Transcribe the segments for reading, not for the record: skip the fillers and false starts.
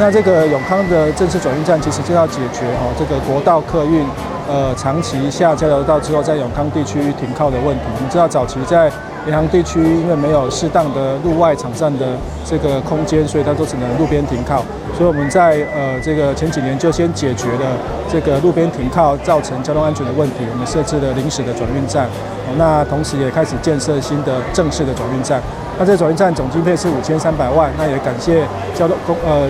那這個永康的正式轉運站其實就要解決這個國道客運長期下交流道之後在永康地區停靠的問題。我們知道早期在沿航地區因為沒有適當的路外場站的這個空間，所以它都只能路邊停靠。所以我們在這個前幾年就先解決了這個路邊停靠造成交通安全的問題，我們設置了臨時的轉運站。那同時也開始建設新的正式的轉運站。那這個轉運站總經費是5300萬，那也感謝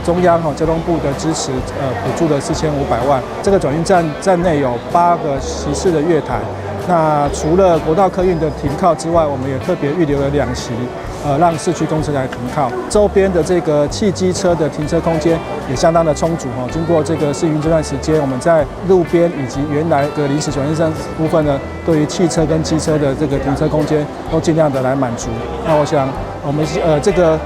中央交通部的支持，補助了4500萬。這個轉運站內有8個席次的月台。那除了國道客運的停靠之外，我們也特別預留了2席，讓市區公車來停靠。周邊的這個汽機車的停車空間也相當的充足哈。经過這個試營這段時間，我們在路邊以及原來的臨時轉運站部分呢，對於汽車跟機車的這個停車空間都盡量的來滿足。那我想我們這個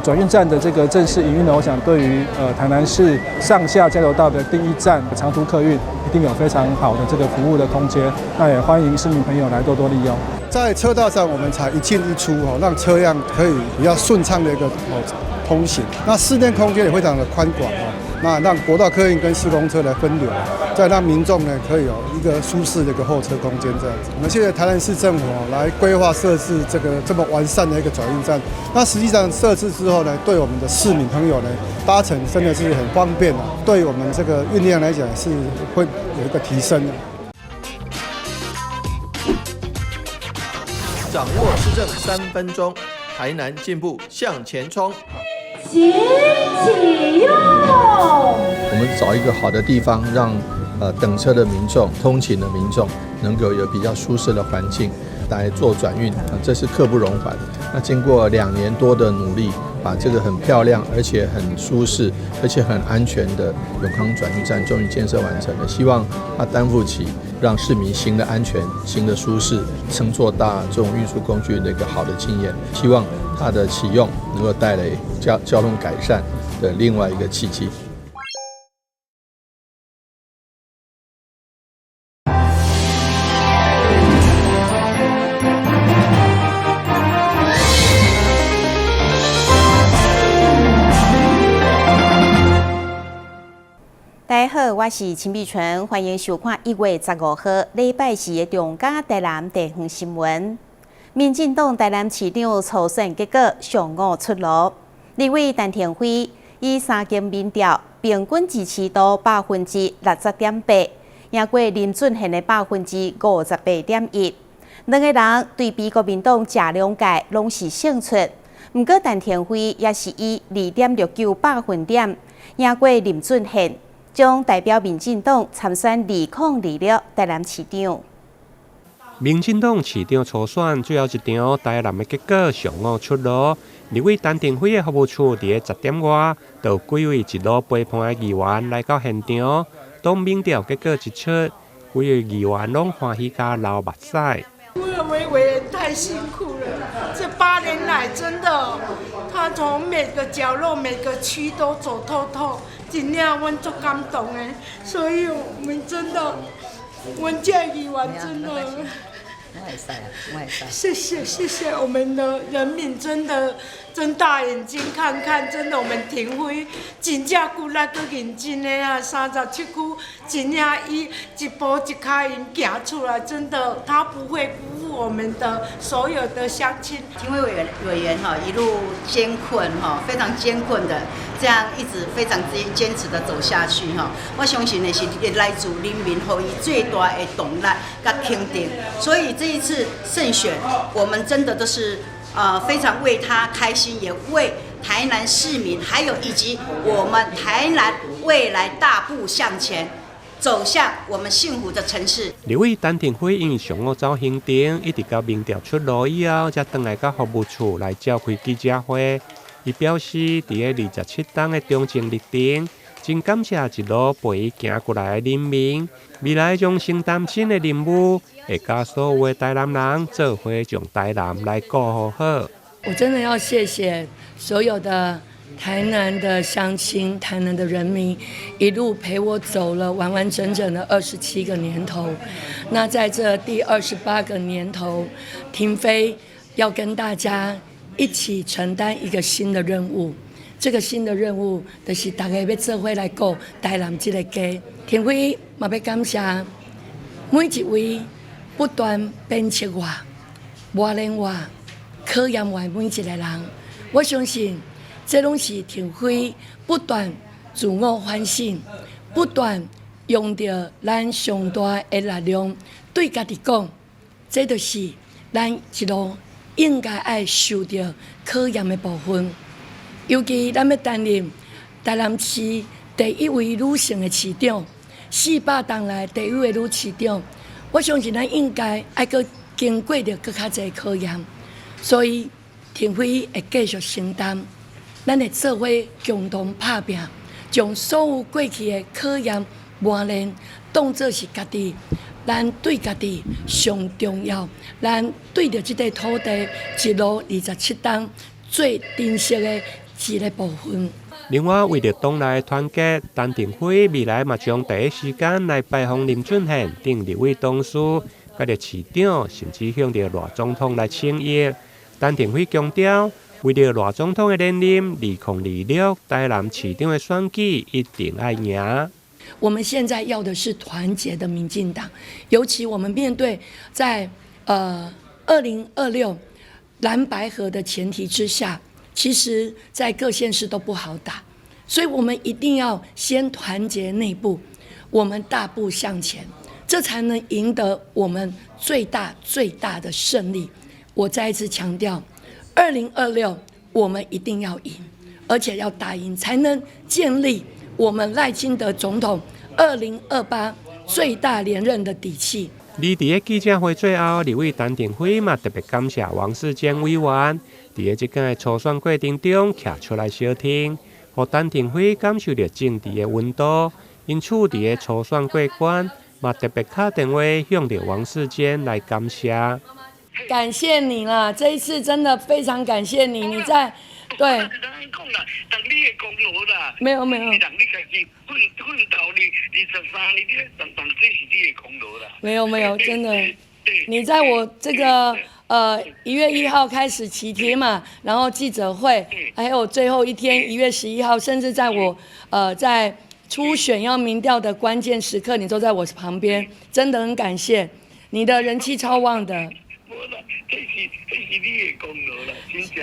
轉運站的這個正式營運呢，我想对于台南市上下交流道的第一站長途客運一定有非常好的這個服務的空間。那也歡迎市民朋友來多多利用。在車道上，我們才一進一出讓車輛可以比較順暢的一個通行。那室內空間也非常的寬廣那讓國道客運跟市公車來分流，再讓民眾呢可以有一個舒適的一個候車空間這樣子。我們謝謝台南市政府來規劃設置這個這麼完善的一個轉運站。那實際上設置之後呢，對我們的市民朋友呢搭乘真的是很方便對我們這個運量來講是會有一個提升的。掌握施政3分鐘，台南進步向前衝。請啟用。我們找一個好的地方，讓等車的民眾、通勤的民眾能夠有比較舒適的環境來做轉運，這是刻不容緩。那經過2年多的努力，把這個很漂亮、而且很舒適、而且很安全的永康轉運站終於建設完成了。希望它擔負起讓市民行的安全、行的舒適、乘坐大這種運輸工具的一個好的經驗。希望它的啟用能夠帶來交通改善的另外一個契機。大家好，我是陳碧純，歡迎收看1月15號禮拜四的中嘉台南地方新聞。民進黨台南市長初選結果上午出爐，立委陳亭輝以3間民調平均支持度60.8%，贏過林俊憲的58.1%。兩個人對比國民黨這2屆攏是勝出，不過陳亭輝也是以2.69%贏過林俊憲，將代表民進黨參選2026台南市長。民進黨市長初選最後一場台南的結果上午出爐，立委陳亭輝的服務處佇個10點外，就幾位一路陪伴的議員來到現場。當民調結果一出，幾位議員攏歡喜甲流目屎。委員太辛苦了，這8年來真的，他從每個角落、每個區都走透透，真的我很感動的。所以我們真的，我們這議員真的，謝謝我們的人民，真的睜大眼睛看看，真的我們亭輝真正骨力都認真的啊，37區真正一步一腳印行出來，真的他不會辜負我們的所有的鄉親。亭輝委員一路艱困非常艱困的這樣一直非常堅持的走下去我相信的是來自人民給予最大的動力跟肯定，所以這一次勝選，我們真的都是非常為他開心，也為台南市民，還有以及我們台南未來大步向前，走向我們幸福的城市。立委陳亭輝因為上午走行程，一直到民調出爐以後，才回來到服務處來召開記者會。伊表示，佇個27黨的中正立場，真感謝一路陪伊行過來的人民，未來將承擔新的任務，會甲所有的台南人做伙將台南來顧好好。我真的要謝謝所有的台南的鄉親、台南的人民，一路陪我走了完完整整的27個年頭。那在這第28個年頭，亭輝要跟大家一起承擔一個新的任務，這個新的任務，就是大家要做伙來顧台南這個家。庭輝嘛要感謝每一位不斷鞭策我、磨練我、考驗我每一個人。我相信，這攏是庭輝不斷自我反省，不斷用着咱上大的力量對家己講，這就是咱一路應該愛受到考驗的部分。尤其咱要擔任台南市第一位女性的市長，400棟內第一位女市長，我相信咱應該愛擱經過着擱較濟考驗，所以庭輝會繼續承擔，咱會做伙共同打拼，將所有過去的考驗磨練當作是家己，咱對家己上重要，咱對着這塊土地一路27棟最珍惜的一個部分。另外，為了黨內團結，陳庭輝未來嘛將第一時間來拜訪林俊憲等立委董事，甲着市長，甚至向着賴總統來請益。陳庭輝強調，為了賴總統的連任，2026台南市長的選舉一定要贏。我們現在要的是團結的民進黨，尤其我們面對在2026藍白合的前提之下，其實在各縣市都不好打，所以我們一定要先團結內部，我們大步向前，這才能贏得我們最大的勝利。我再一次強調，2026我們一定要贏，而且要打贏，才能建立我們賴清德總統2028最大連任的底氣。而伫個記者會最後，立委陳庭輝嘛特別感謝王世堅委員，伫個即個初選過程中徛出來相挺，讓陳庭輝感受到政治的溫度。因此，伫個初選過關嘛特別打電話向着王世堅來感謝。感謝你啦！這一次真的非常感謝你，你在對。沒有。沒有，真的。你在我這個1月1號開始起帖嘛，然後記者會，還有最後一天1月11號，甚至在我在初選要民調的關鍵時刻，你都在我旁邊，真的很感謝，你的人氣超旺的。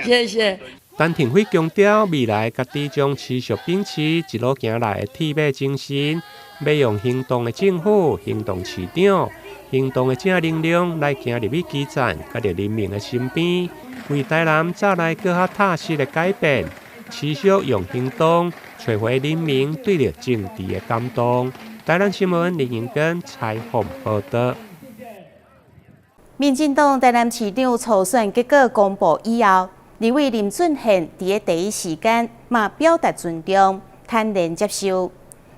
謝謝。陳庭輝強調，未來家己將持續秉持一路行來的鐵馬精神，要用行動的政府、行動市長、行動的正能量來行入去基層，甲着人民的身邊，為台南帶來更較踏實的改變，持續用行動找回人民對着政治的感動。台南新聞林盈根採訪報道。民進黨台南市長初選結果公布以後，立委林俊憲在第一時間嘛表達尊重，坦然接受。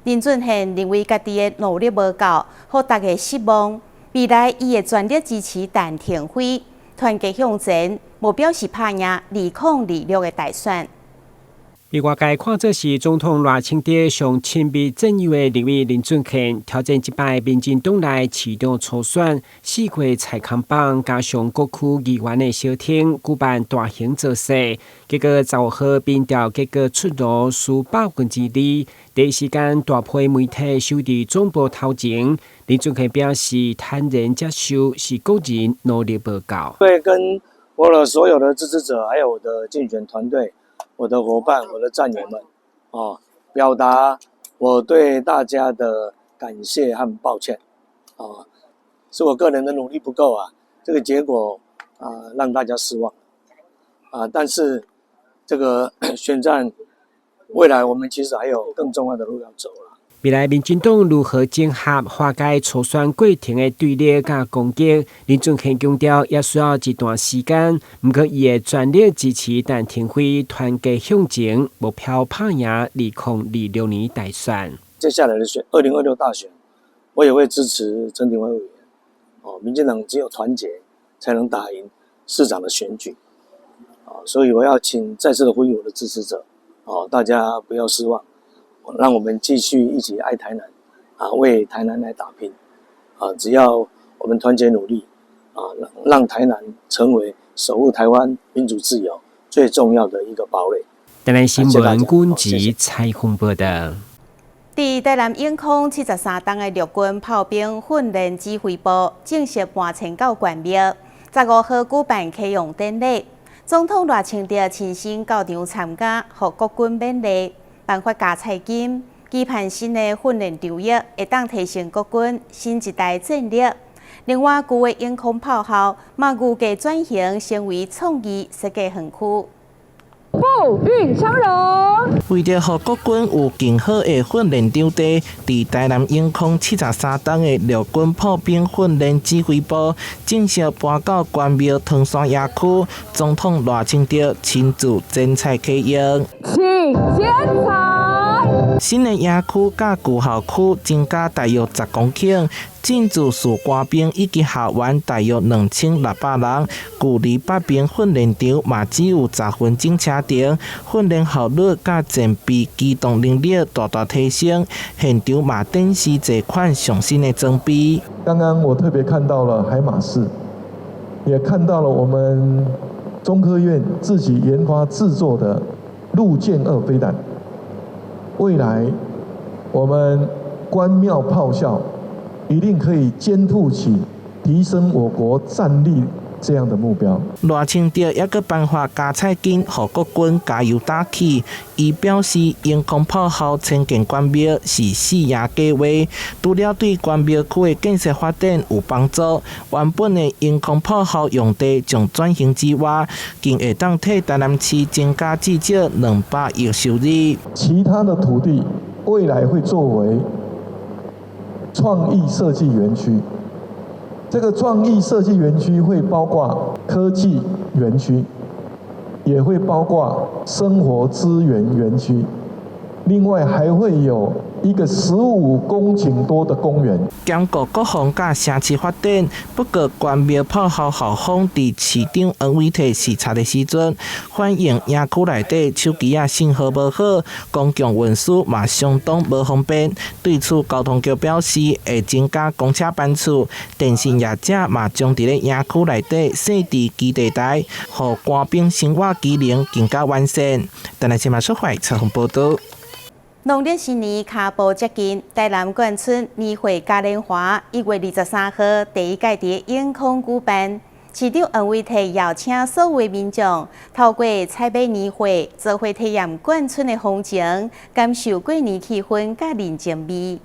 林俊憲認為家己的努力無夠，讓大家失望。未來伊會全力支持陳庭輝，團結向前，目標是打贏2026的大選。被外界看作是總統賴清德上親密戰友的立委林俊憲，挑戰這擺民進黨內市長初選4月蔡康邦加上各區議員的相挺，舉辦大型造勢。結果10號民調結果出爐，輸2%，第一時間大批媒體收佇總部頭前。林俊憲表示坦然接受，是個人努力不夠。會跟我的所有的支持者，還有我的競選團隊。我的夥伴，我的戰友們，表達我對大家的感謝和抱歉，是我個人的努力不夠啊，這個結果讓大家失望，但是這個選戰未來我們其實還有更重要的路要走了。未來民進黨如何整合化解初選過程的對立甲攻擊？林俊憲強調，也需要一段時間。不過，伊會全力支持陳庭輝團結向前，目標打贏2026年大選。接下來的2026大選，我也會支持陳庭輝委員。民進黨只有團結，才能打贏市長的選舉。所以我要請再次的呼籲我的支持者，大家不要失望。讓我們繼續一起愛台南，為台南來打拼，只要我們團結努力，讓台南成為守護台灣民主自由最重要的一個堡壘。台南新聞軍籍採訪報道。在台南永康73棟的陸軍炮兵訓練指揮部正式搬遷到關廟，15號舉辦啟用典禮。總統賴清德親身到場參加，和國軍勉勵，頒發加菜金，期盼新的訓練場域會當提升國軍新一代戰力。另外，舊的永康炮校嘛預計轉型成為創意設計園區。步運昌榮。為了讓國軍有更好的訓練場地，在台南永康73棟的陸軍炮兵訓練指揮部正式搬到關廟唐山野區，總統賴清德親自剪彩啟用。請剪彩。新的野區甲舊校區增加大約10公頃。進駐士官兵以及校員大約2600人，距離北邊訓練場嘛只有10分鐘車程，訓練效率甲戰備機動能力大大提升。現場嘛展示這款上新的裝備。剛剛我特別看到了海馬式，也看到了我們中科院自己研發製作的陸劍2飛彈。未來我們關廟炮校一定可以肩負起提升我國戰力這樣的目標。賴清德也閣頒發加菜金，讓國軍加油打氣。伊表示，永康炮校遷建關廟是4年計劃，除了對關廟區的建設發展有幫助，原本的永康炮校用地將轉型之外，更會當替台南市增加至少200億收入。其他的土地未來會作為創意設計園區，這個創意設計園區會包括科技園區，也會包括生活資源園區，另外還會有一個15公頃多的公園。兼顧國防甲城市發展，不過關廟炮校校方佇市長黃偉綽視察的時陣，反映野區內底手機信號無好，公共運輸嘛相當無方便。對此，交通局表示會增加公車班次，電信業者嘛將佇咧野區內底設置基地台，讓官兵生活機能更加完善。台南新聞社會採訪報道。農曆新年腳步接近，台南眷村年會嘉年華1月23號第一屆在永康舉辦。市長黃偉綽邀請所有民眾透過採買年會，做伙體驗眷村的風情，感受過年氣氛甲人情味。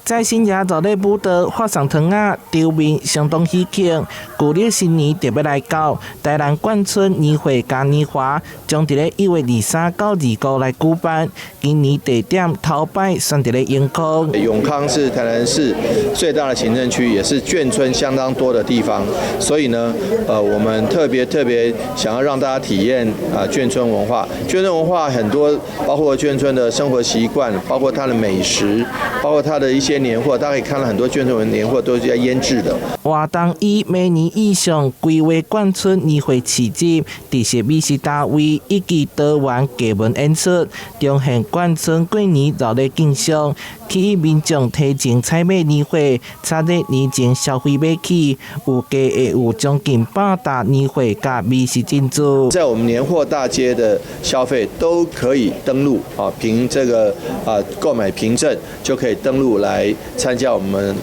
在新nhà熱鬧舞蹈、發送糖仔、場面相當喜慶。舊曆新年特別來到台南眷村年會嘉年華，將在1月23到25來舉辦。今年地點頭擺選在永康。永康是台南市最大的行政區，也是眷村相當多的地方，所以呢，我們特別想要讓大家體驗眷村文化。眷村文化很多，包括眷村的生活習慣，包括它的美食，包括它的一些年貨，大家可以看到很多眷村年貨都是要醃製的。活動以每年以上規劃眷村年會市集、特色美食大會以及多元藝文演出，彰顯眷村過年熱鬧景象。吸引民眾提前採買年會，差日年前消費買起，有計會有將近100大年會甲美食進駐。在我們年貨大街的消費都可以登錄啊，憑這個購買憑證就可以登錄來參加我們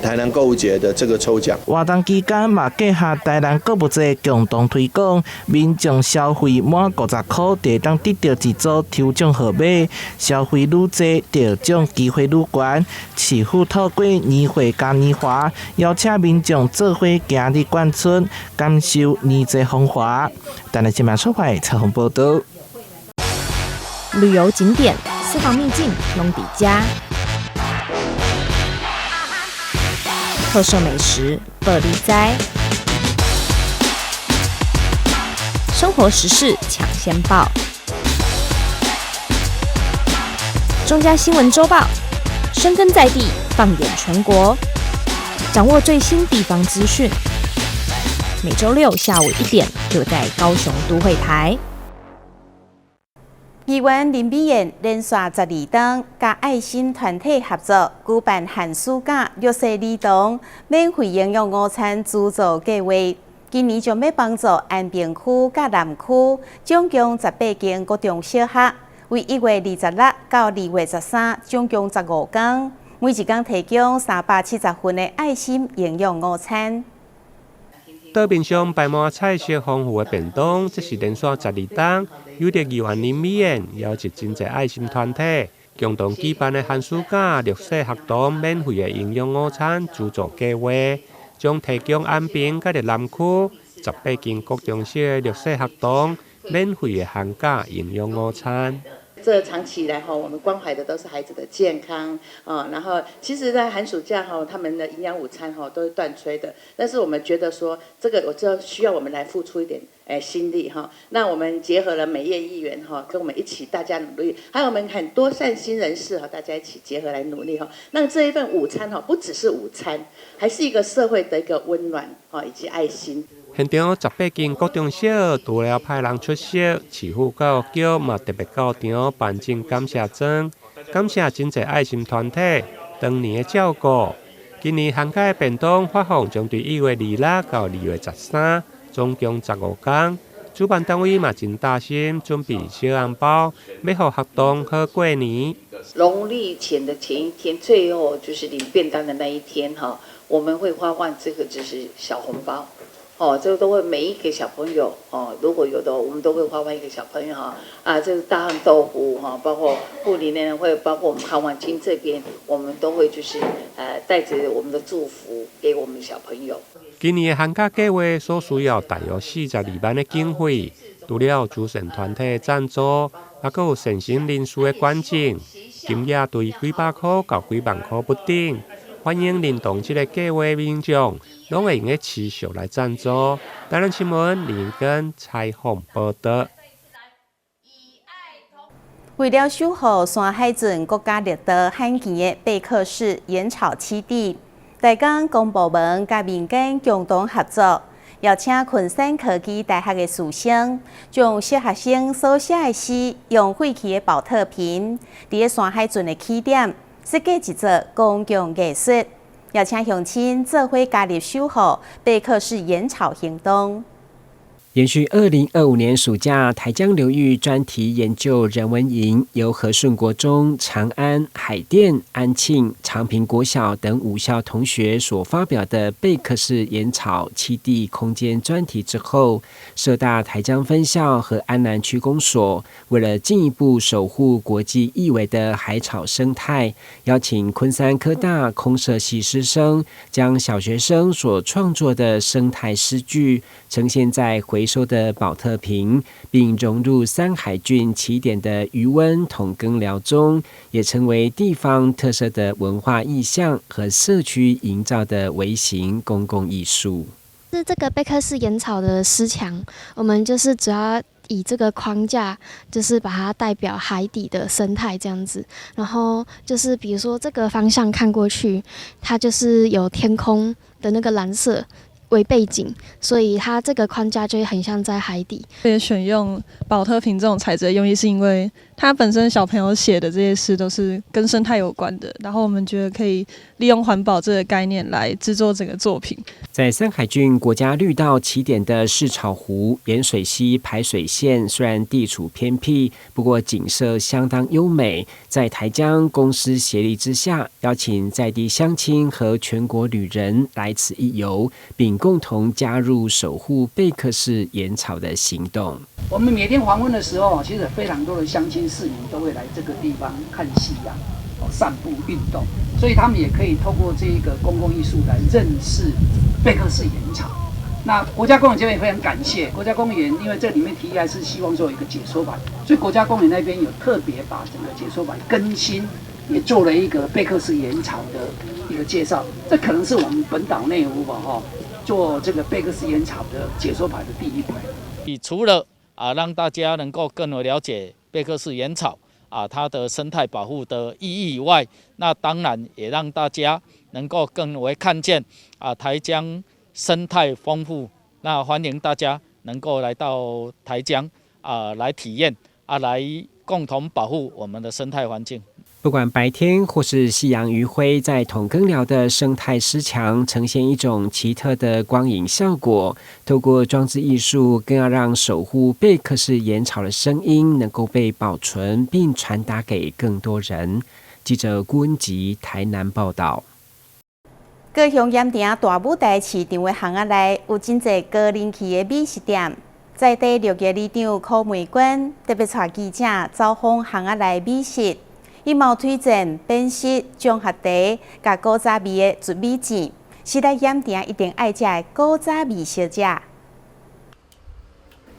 台南購物節的這個抽獎。活動期間嘛，結合台南購物節共同推廣，民眾消費滿50塊，就當得到一組抽獎號碼，消費愈多，得獎機會愈懸。市府透過年會嘉年華，邀請民眾做伙行入眷村，感受年節風華。台南新聞社會採訪報道。旅遊景點、私房秘境攏底家，特色美食樂利哉，生活時事搶先報，中嘉新聞週報，深耕在地，放眼全國，掌握最新地方資訊。每週6下午1點，就在高雄都會台。議員林美燕連續12檔，甲愛心團體合作舉辦寒暑假綠色兒童免費營養午餐資助計劃，今年將要幫助安平區甲南區總共18間國中小學，為1月26到2月13，總共15天，每一天提供370份的愛心營養午餐。桌面上擺滿菜色豐富的便當，這是連續12天，有着2萬人美宴，邀集真濟愛心團體共同舉辦的寒暑假綠色學堂免費的營養午餐資助計劃。將提供安平甲南區18間國中小的綠色學堂免費的寒假營養午餐。這長期以來我們關懷的都是孩子的健康然後其實，在寒暑假他們的營養午餐都是斷炊的，但是我們覺得說，這個我知道需要我們來付出一點心力那我們結合了美業議員跟我們一起大家努力，還有我們很多善心人士大家一起結合來努力讓這一份午餐不只是午餐，還是一個社會的一個溫暖以及愛心。現場18間國中小除了派人出席，市府教育局嘛特別到場辦證感謝狀，感謝真濟愛心團體當年的照顧。今年寒假的便當發放將對1月26到2月13，總共15天。主辦單位嘛真大心準備小紅包，要讓學童好過年。農曆前的前一天，最後就是領便當的那一天我們會發放這個就是小紅包。這個都會每一個小朋友如果有的我們都會發放一個小朋友這個大漢豆腐包括護理人員會，包括我們韓婉清這邊，我們都會就是帶着我們的祝福給我們小朋友。今年的寒假計劃所需要大約42萬的經費，除了慈善團體的贊助，還有善心人士的捐贈，金額對幾百塊到幾萬塊不等。歡迎聯動這個計劃的民眾，攏會用個持續來贊助。台南新聞林根採訪報道。為了守護山海圳國家綠道罕見的貝殼式鹽草棲地，台江公部門甲民間共同合作，邀請昆山科技大學的師生，將小學生所寫的詩用廢棄的寶特瓶，佇個山海圳的起點，設計一座公共藝術，邀請鄉親做伙加入守護貝殼式鹽草行動。延續2025年暑假台江流域專題研究人文營，由和順國中、長安、海淀、安慶、長平國小等5校同學所發表的貝殼式鹽草棲地空間專題之後，社大台江分校和安南區公所為了進一步守護國際易危的海草生態，邀請昆山科大空社系師生將小學生所創作的生態詩句呈現在回收的寶特瓶，並融入山海郡起點的漁溫統耕寮中，也成為地方特色的文化意象和社區營造的微型公共藝術。是這個貝殼式鹽草的詩牆，我們就是主要以這個框架，就是把它代表海底的生態這樣子。然後就是比如說這個方向看過去，它就是有天空的那個藍色為背景，所以它這個框架就會很像在海底。也選用寶特瓶這種材質的用意，是因為它本身小朋友寫的這些詩都是跟生態有關的，然後我們覺得可以利用環保這個概念來制作整個作品。在山海郡國家綠道起點的市草湖鹽水溪排水線，雖然地處偏僻，不過景色相當優美。在台江公司協力之下，邀請在地鄉親和全國旅人來此一遊，並共同加入守護貝殼式鹽草的行動。我們每天黃昏的時候，其實非常多的鄉親市民都會來這個地方看夕陽、散步、運動，所以他們也可以透過這個公共藝術來認識貝殼式鹽草。那國家公園這邊也非常感謝國家公園，因為這裡面提議還是希望做一個解說版，所以國家公園那邊有特別把整個解說版更新，也做了一個貝殼式鹽草的一個介紹。這可能是我們本島內湖做這個貝殼式鹽草的解說版的第一回。除了讓大家能夠更為了解貝殼式鹽草它的生態保護的意義以外，那當然也讓大家能夠更為看見台江生態豐富。那歡迎大家能夠來到台江來體驗來共同保護我們的生態環境。不管白天或是夕陽餘暉，在同庚寮的生態獅牆呈現一種奇特的光影效果。透過裝置藝術，更要讓守護貝殼式鹽草的聲音能夠被保存，並傳達給更多人。記者顧恩吉台南報道。高雄鹽埕大舞台市場的巷仔內有真濟高人氣的美食店。在地6月里長柯梅君特別帶記者走訪巷仔內美食。伊嘛有推薦本色綜合茶、甲古早味的竹米糋，是來鹽埕一定愛食的古早味小食。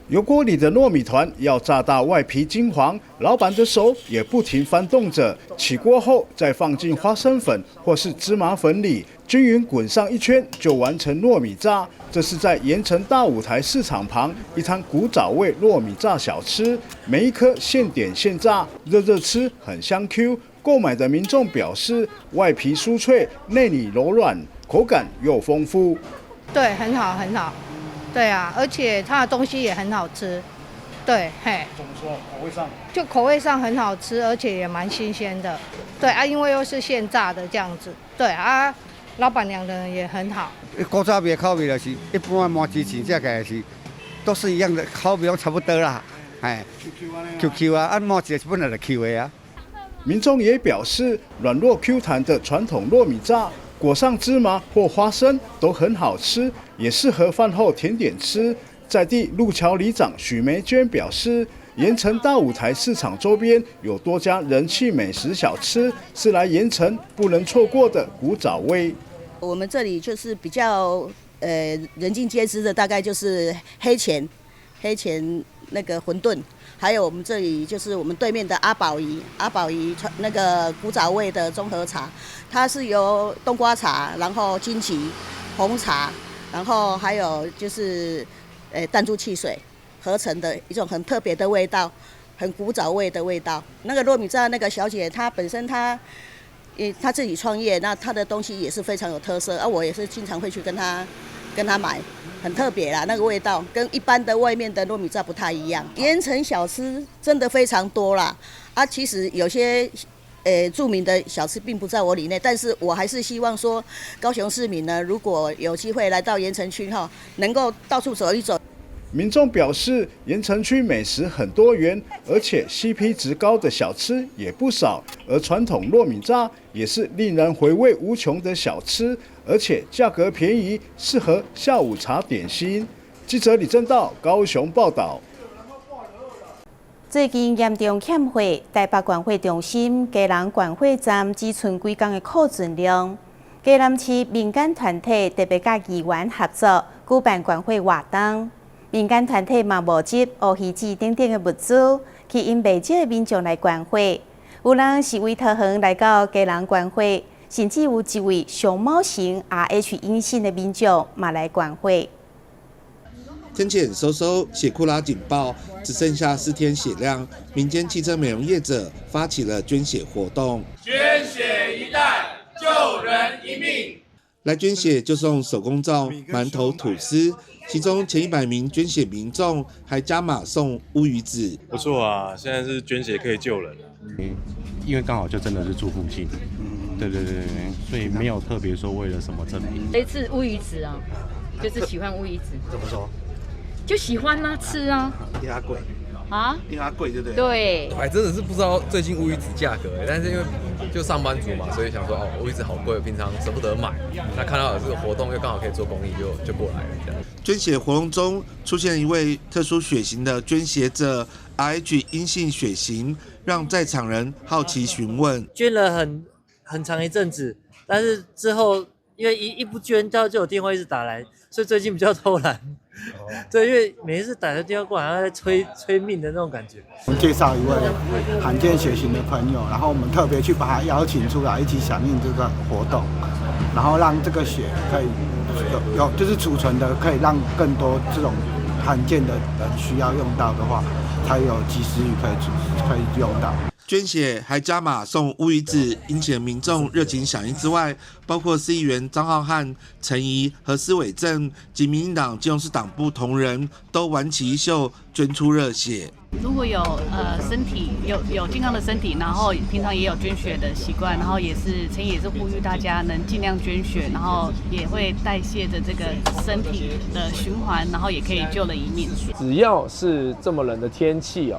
油鍋裡的糯米團要炸到外皮金黃，老闆的手也不停翻動着。起鍋後再放進花生粉或是芝麻粉裡，均勻滾上一圈，就完成糯米炸。這是在鹽埕大舞台市場旁一攤古早味糯米炸小吃，每一顆現點現炸，熱熱吃很香 Q。購買的民眾表示，外皮酥脆，內裡柔軟，口感又豐富。對，很好，很好。对啊，而且它的東西也很好吃。对，嘿。怎么说？口味上？就口味上很好吃，而且也蠻新鮮的。對啊，因為又是現炸的這樣子。對啊。老闆娘的人也很好。古早味的口味就是一般的麻糬糋，這個是都是一樣的，口味都差不多啦。哎 ，QQ 啊，按麻糬本來就 Q 的啊。民眾也表示，軟糯 Q 彈的傳統糯米炸，裹上芝麻或花生都很好吃，也適合飯後甜點吃。在地路橋里長許梅娟表示，鹽埕大舞台市場周邊有多家人氣美食小吃，是來鹽埕不能錯過的古早味。我們這裡就是比較人盡皆知的，大概就是黑錢那個餛飩，還有我們這裡就是我們對面的阿寶姨那個古早味的綜合茶，它是由冬瓜茶，然後金桔、紅茶，然後還有就是彈珠汽水合成的一種很特別的味道，很古早味的味道。那個糯米炸那個小姐，她本身她自己創業，那她的東西也是非常有特色啊，我也是經常會去跟她買，很特別啦，那個味道跟一般的外面的糯米炸不太一樣。鹽埕小吃真的非常多啦，啊，其實有些著名的小吃並不在我裡內，但是我還是希望說，高雄市民呢，如果有機會來到鹽埕區哈，能夠到處走一走。民眾表示，鹽埕區美食很多元，而且 CP 值高的小吃也不少，而傳統糯米炸也是令人回味無窮的小吃，而且價格便宜，適合下午茶點心。記者李正道高雄報道。最近嚴重欠貨，台北觀火中心嘉南觀火站只剩幾工的庫存量。嘉南市民間團體特別甲議員合作舉辦觀火活動。民間團體嘛募集烏魚子等等的物資，去引未少的民眾來觀火。有人是為桃園來到嘉南觀火，甚至有一位熊貓型 RH 陰性的民眾嘛來觀火。天氣很收收，血庫拉警報，只剩下4天血量。民間汽車美容業者發起了捐血活動，捐血一袋，救人一命。來捐血就送手工皂、饅頭、吐司。其中前100名捐血民眾還加碼送烏魚子，不錯啊！現在是捐血可以救人，因為剛好就真的是住附近，對，所以沒有特別說為了什麼贈品。這次烏魚子啊，就是喜歡烏魚子。怎麼說？就喜歡啊，吃啊。因為它貴啊？因為它貴，對不對？對。還真的是不知道最近烏魚子價格，但是因為就上班族嘛，所以想說烏魚子好貴，平常捨不得買。那看到有這個活動，又剛好可以做公益，就過來了這樣。捐血活動中出現一位特殊血型的捐血者 RH 陰性血型，讓在場人好奇詢問。捐了很長一陣子，但是之後因為一不捐，就有電話一直打來，所以最近比較偷懶。對，因為每一次打個電話過來，他在催命的那種感覺。我們介紹一位罕見血型的朋友，然後我們特別去把他邀請出來，一起響應這個活動，然後讓這個血可以有就是儲存的，可以讓更多這種罕見的人需要用到的話，才有及時雨可以用到。捐血還加碼送烏魚子，引起民眾熱情響應之外，包括市議員張浩瀚、陳儀和施偉正及民進黨基隆市黨部同仁都挽起衣袖捐出熱血。如果有身體有健康的身體，然后平常也有捐血的習慣，然後陈也是呼籲大家能盡量捐血，然後也會代謝着這個身體的循環，然後也可以救了一命。只要是這麼冷的天氣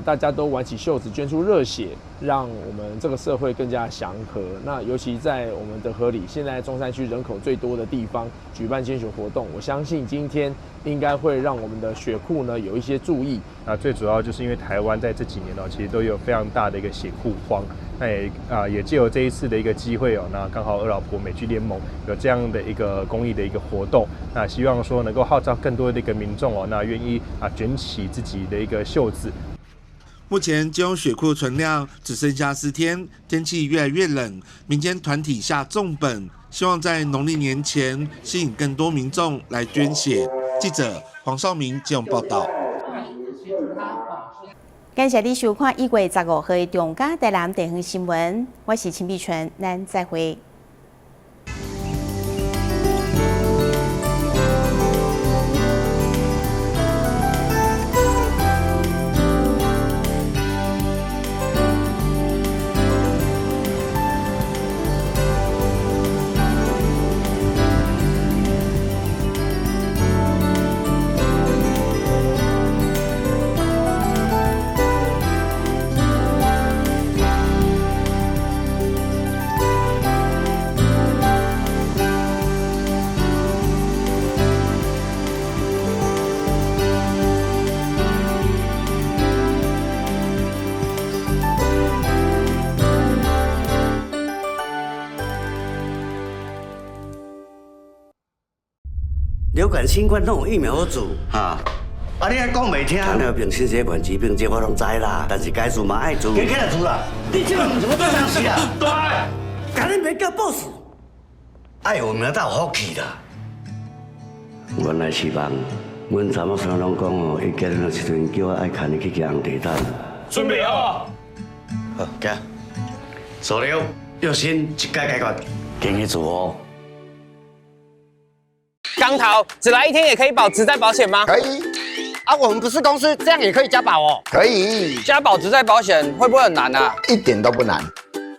大家都挽起袖子捐出熱血，讓我們這個社會更加祥和。那尤其在我們的河里，現在中山區人口最多的地方舉辦捐血活動，我相信今天應該會讓我們的血庫呢有一些注意。最主要就是因為台灣在這幾年其實都有非常大的一個血庫荒，那也藉由這一次的一個機會那剛好二老婆美劇聯盟有這樣的一個公益的一個活動，那希望說能夠號召更多的一個民眾那願意捲起自己的一個袖子。目前基隆血庫存量只剩下4天，天氣越來越冷，民間團體下重本，希望在農曆年前吸引更多民眾來捐血。記者黃少明基隆報道。感謝你收看1月15號的中嘉台南地方新聞，我是陳碧泉，咱再會。流感、新冠拢有疫苗好做，你还讲袂听？糖尿病、心血管疾病，这我拢知啦，但是该做嘛爱做。给起来做啦！你这个唔是我做上司啊！对，赶紧别叫 boss。爱有名才有福气啦。原來是夢，阮查某孫攏講伊家人的時陣叫我愛看你去行紅地毯。準備好。好，行。所料用心一解解決，給你做哦。剛桃，只來1天也可以保職災保險嗎？可以。我們不是公司，這樣也可以加保哦。可以。加保職災保險會不會很難啊？一點都不難，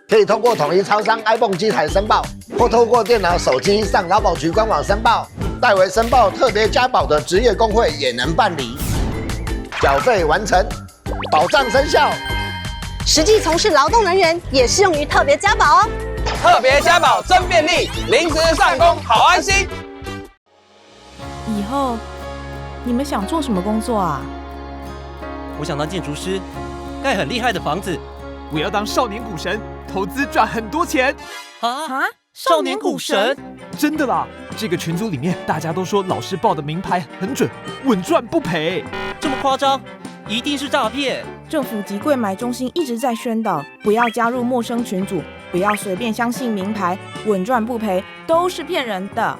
可以通過統一超商 iPhone 機台申報，或透過電腦、手機上勞保局官網申報。代為申報特別加保的職業工會也能辦理，繳費完成，保障生效。實際從事勞動人員也適用於特別加保哦。特別加保真便利，臨時上工好安心。以後你們想做什麼工作啊？我想當建築師，蓋很厲害的房子。我要當少年股神，投資賺很多錢。啊？少年股神？真的啦！這個群組裡面大家都說老師報的名牌很準，穩賺不賠。這麼誇張？一定是詐騙！政府及櫃買中心一直在宣導，不要加入陌生群組，不要隨便相信名牌，穩賺不賠都是騙人的。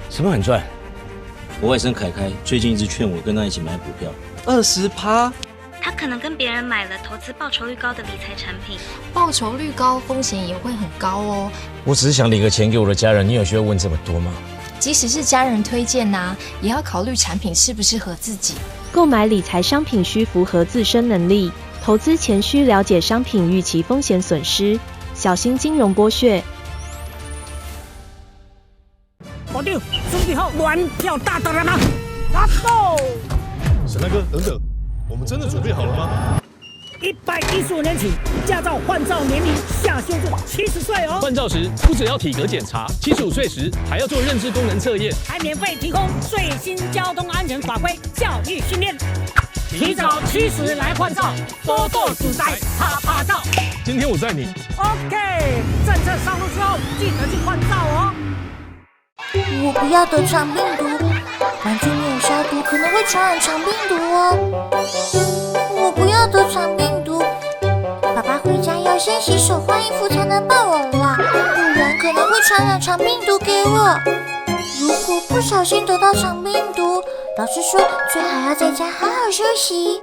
什麼很賺？我外甥凱凱最近一直勸我跟他一起買股票，20%。他可能跟別人買了投資報酬率高的理財產品，報酬率高，風險也會很高哦。我只是想領個錢給我的家人，你有需要問這麼多嗎？即使是家人推薦啊，也要考慮產品適不適合自己。購買理財商品需符合自身能力，投資前需了解商品預期風險損失，小心金融剝削。保定，準備好亂票大的了嗎？拿走！沈大哥，等等。我們真的準備好了嗎？115年起，駕照換照年齡下修至70歲哦。換照時不只要體格檢查，75歲時還要做認知功能測驗，還免費提供最新交通安全法規教育訓練。提早70來換照，多多數在啪啪照。今天我載你。OK， 政策上路之後記得去換照哦。我不要得腸病毒，完全沒有消毒，可能會傳染腸病毒哦。我不要得腸病毒，爸爸回家要先洗手換衣服才能抱我啦，不然可能會傳染腸病毒給我。如果不小心得到腸病毒，老師說最好要在家好好休息。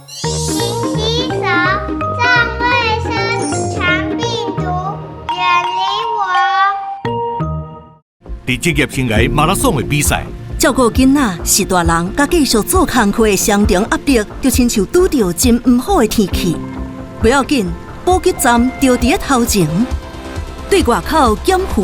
勤洗手，站衛生，腸病毒遠離我。在職業生涯馬拉松的比賽，照顧囡仔是大人，甲繼續做工課的雙重壓力，就親像拄到真唔好的天氣。不要緊，補給站就佇個頭前，對外口檢附